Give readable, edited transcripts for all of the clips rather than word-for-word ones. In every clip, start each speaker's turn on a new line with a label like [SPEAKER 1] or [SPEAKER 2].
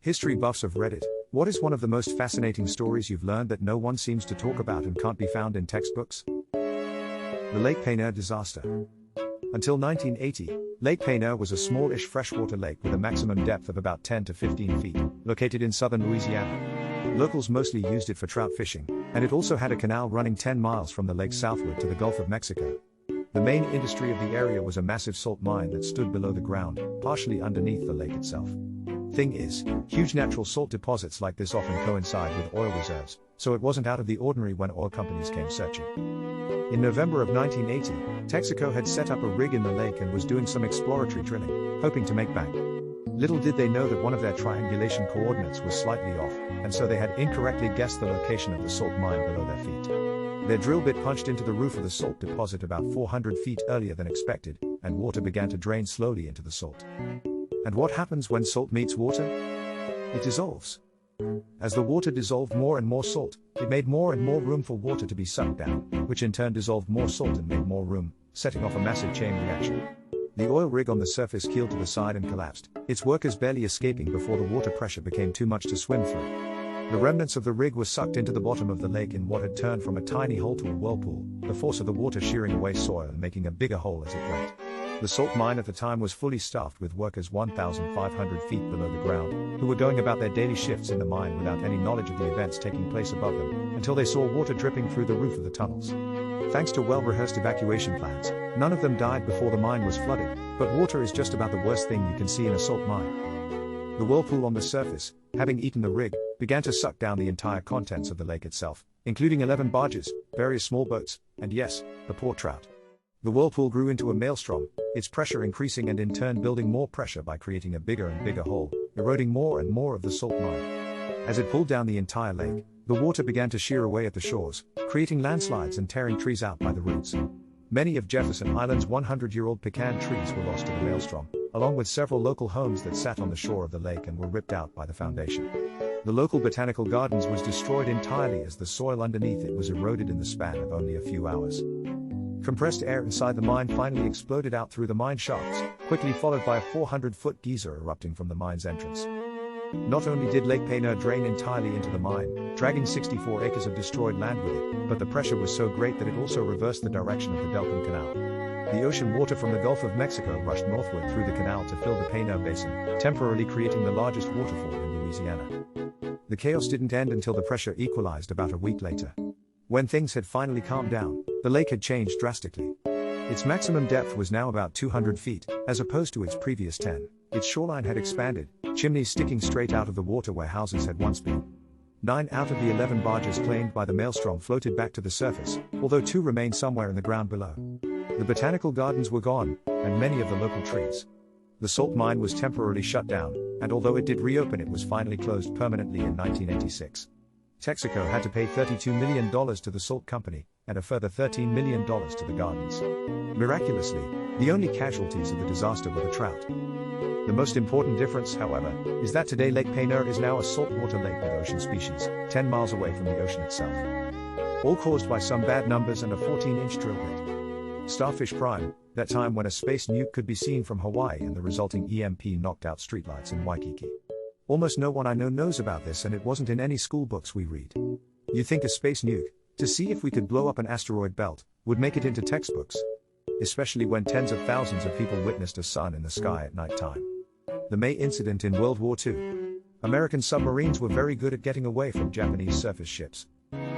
[SPEAKER 1] History buffs of Reddit, what is one of the most fascinating stories you've learned that no one seems to talk about and can't be found in textbooks? The Lake Peigneur disaster. Until 1980, Lake Peigneur was a smallish freshwater lake with a maximum depth of about 10 to 15 feet, located in southern Louisiana. Locals mostly used it for trout fishing, and it also had a canal running 10 miles from the lake southward to the Gulf of Mexico. The main industry of the area was a massive salt mine that stood below the ground, partially underneath the lake itself. Thing is, huge natural salt deposits like this often coincide with oil reserves, so it wasn't out of the ordinary when oil companies came searching. In November of 1980, Texaco had set up a rig in the lake and was doing some exploratory drilling, hoping to make bank. Little did they know that one of their triangulation coordinates was slightly off, and so they had incorrectly guessed the location of the salt mine below their feet. Their drill bit punched into the roof of the salt deposit about 400 feet earlier than expected, and water began to drain slowly into the salt. And what happens when salt meets water? It dissolves. As the water dissolved more and more salt, it made more and more room for water to be sucked down, which in turn dissolved more salt and made more room, setting off a massive chain reaction. The oil rig on the surface keeled to the side and collapsed, its workers barely escaping before the water pressure became too much to swim through. The remnants of the rig were sucked into the bottom of the lake in what had turned from a tiny hole to a whirlpool, the force of the water shearing away soil and making a bigger hole as it went. The salt mine at the time was fully staffed with workers 1,500 feet below the ground, who were going about their daily shifts in the mine without any knowledge of the events taking place above them, until they saw water dripping through the roof of the tunnels. Thanks to well-rehearsed evacuation plans, none of them died before the mine was flooded, but water is just about the worst thing you can see in a salt mine. The whirlpool on the surface, having eaten the rig, began to suck down the entire contents of the lake itself, including 11 barges, various small boats, and yes, the poor trout. The whirlpool grew into a maelstrom, its pressure increasing and in turn building more pressure by creating a bigger and bigger hole, eroding more and more of the salt mine. As it pulled down the entire lake, the water began to shear away at the shores, creating landslides and tearing trees out by the roots. Many of Jefferson Island's 100-year-old pecan trees were lost to the maelstrom, along with several local homes that sat on the shore of the lake and were ripped out by the foundation. The local botanical gardens was destroyed entirely as the soil underneath it was eroded in the span of only a few hours. Compressed air inside the mine finally exploded out through the mine shafts, quickly followed by a 400-foot geyser erupting from the mine's entrance. Not only did Lake Peigneur drain entirely into the mine, dragging 64 acres of destroyed land with it, but the pressure was so great that it also reversed the direction of the Delcamp Canal. The ocean water from the Gulf of Mexico rushed northward through the canal to fill the Peigneur Basin, temporarily creating the largest waterfall in Louisiana. The chaos didn't end until the pressure equalized about a week later. When things had finally calmed down, the lake had changed drastically. Its maximum depth was now about 200 feet, as opposed to its previous 10. Its shoreline had expanded, chimneys sticking straight out of the water where houses had once been. 9 out of the 11 barges claimed by the maelstrom floated back to the surface, although 2 remained somewhere in the ground below. The botanical gardens were gone, and many of the local trees. The salt mine was temporarily shut down, and although it did reopen, it was finally closed permanently in 1986. Texaco had to pay $32 million to the salt company, and a further $13 million to the gardens. Miraculously, the only casualties of the disaster were the trout. The most important difference, however, is that today Lake Peigneur is now a saltwater lake with ocean species, 10 miles away from the ocean itself. All caused by some bad numbers and a 14-inch drill bit. Starfish Prime, that time when a space nuke could be seen from Hawaii and the resulting EMP knocked out streetlights in Waikiki. Almost no one I know knows about this, and it wasn't in any school books we read. You think a space nuke, to see if we could blow up an asteroid belt, would make it into textbooks? Especially when tens of thousands of people witnessed a sun in the sky at night time. The May incident in World War II. American submarines were very good at getting away from Japanese surface ships.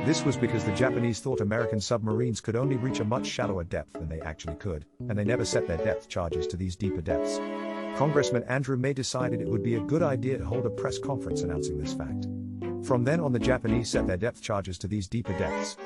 [SPEAKER 1] This was because the Japanese thought American submarines could only reach a much shallower depth than they actually could, and they never set their depth charges to these deeper depths. Congressman Andrew May decided it would be a good idea to hold a press conference announcing this fact. From then on, the Japanese set their depth charges to these deeper depths.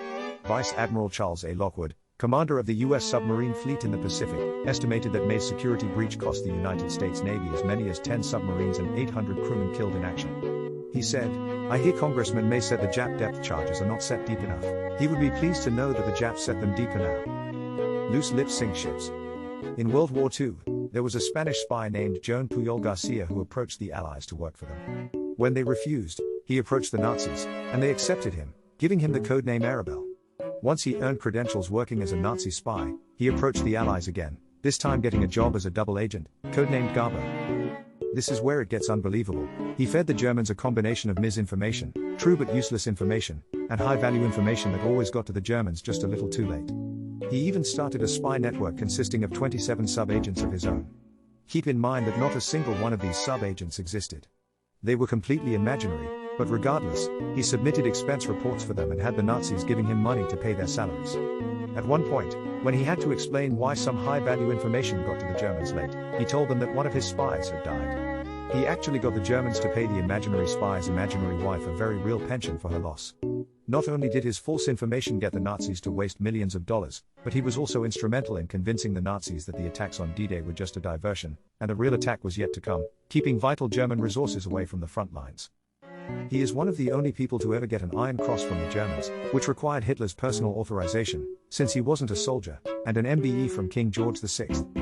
[SPEAKER 1] Vice Admiral Charles A. Lockwood, commander of the U.S. submarine fleet in the Pacific, estimated that May's security breach cost the United States Navy as many as 10 submarines and 800 crewmen killed in action. He said, "I hear Congressman May said the Jap depth charges are not set deep enough. He would be pleased to know that the Japs set them deeper now." Loose lips sink ships. In World War II, there was a Spanish spy named Joan Puyol Garcia who approached the Allies to work for them. When they refused, he approached the Nazis, and they accepted him, giving him the codename Arabelle. Once he earned credentials working as a Nazi spy, he approached the Allies again, this time getting a job as a double agent, codenamed Garbo. This is where it gets unbelievable. He fed the Germans a combination of misinformation, true but useless information, and high-value information that always got to the Germans just a little too late. He even started a spy network consisting of 27 sub-agents of his own. Keep in mind that not a single one of these sub-agents existed. They were completely imaginary, but regardless, he submitted expense reports for them and had the Nazis giving him money to pay their salaries. At one point, when he had to explain why some high-value information got to the Germans late, he told them that one of his spies had died. He actually got the Germans to pay the imaginary spy's imaginary wife a very real pension for her loss. Not only did his false information get the Nazis to waste millions of dollars, but he was also instrumental in convincing the Nazis that the attacks on D-Day were just a diversion, and a real attack was yet to come, keeping vital German resources away from the front lines. He is one of the only people to ever get an Iron Cross from the Germans, which required Hitler's personal authorization, since he wasn't a soldier, and an MBE from King George VI.